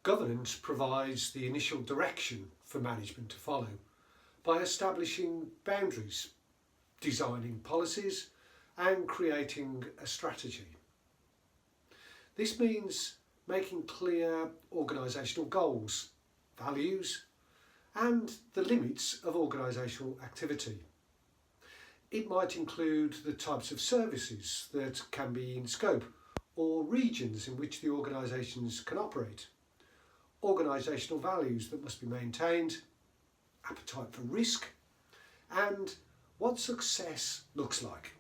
Governance provides the initial direction for management to follow by establishing boundaries, designing policies and creating a strategy. This means making clear organisational goals, values and the limits of organisational activity. It might include the types of services that can be in scope or regions in which the organisations can operate, organisational values that must be maintained, appetite for risk, and what success looks like.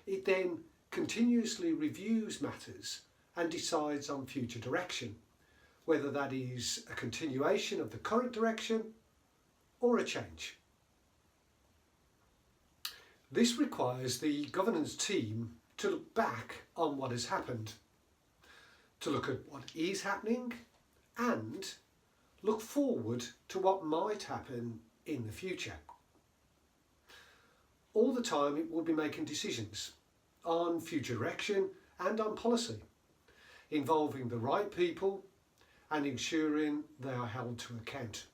It then continuously reviews matters and decides on future direction, whether that is a continuation of the current direction or a change. This requires the governance team to look back on what has happened, to look at what is happening and look forward to what might happen in the future. All the time it will be making decisions on future direction and on policy, involving the right people and ensuring they are held to account.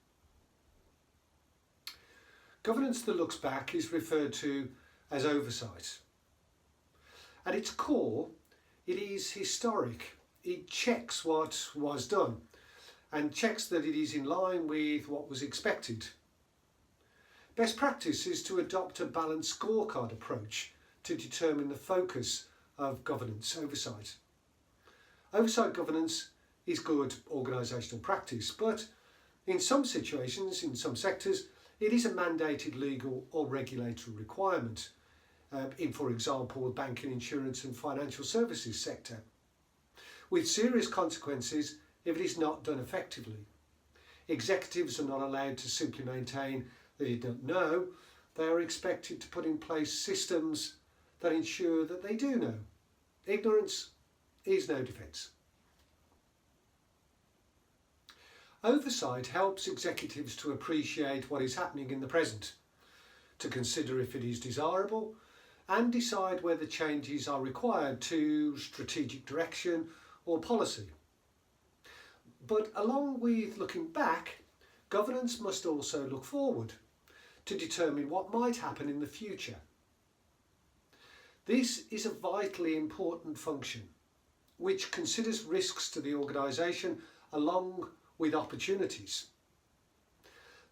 Governance that looks back is referred to as oversight. At its core, it is historic. It checks what was done and checks that it is in line with what was expected. Best practice is to adopt a balanced scorecard approach to determine the focus of governance oversight. Oversight governance is good organisational practice, but in some situations, in some sectors, it is a mandated legal or regulatory requirement, in, for example, the banking, insurance and financial services sector, with serious consequences if it is not done effectively. Executives are not allowed to simply maintain that they don't know. They are expected to put in place systems that ensure that they do know. Ignorance is no defence. Oversight helps executives to appreciate what is happening in the present, to consider if it is desirable and decide whether changes are required to strategic direction or policy. But along with looking back, governance must also look forward to determine what might happen in the future. This is a vitally important function which considers risks to the organisation along with opportunities.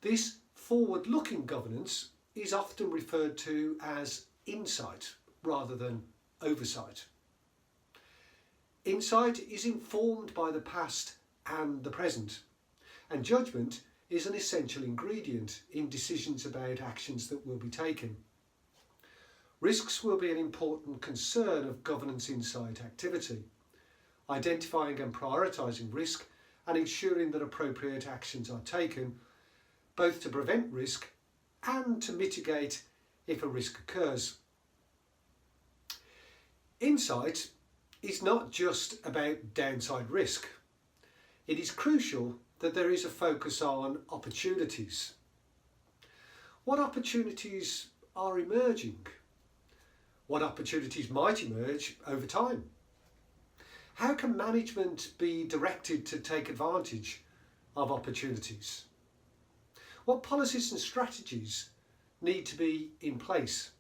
This forward-looking governance is often referred to as insight rather than oversight. Insight is informed by the past and the present, and judgment is an essential ingredient in decisions about actions that will be taken. Risks will be an important concern of governance insight activity, identifying and prioritising risk and ensuring that appropriate actions are taken, both to prevent risk and to mitigate if a risk occurs. Insight is not just about downside risk. It is crucial that there is a focus on opportunities. What opportunities are emerging? What opportunities might emerge over time? How can management be directed to take advantage of opportunities? What policies and strategies need to be in place?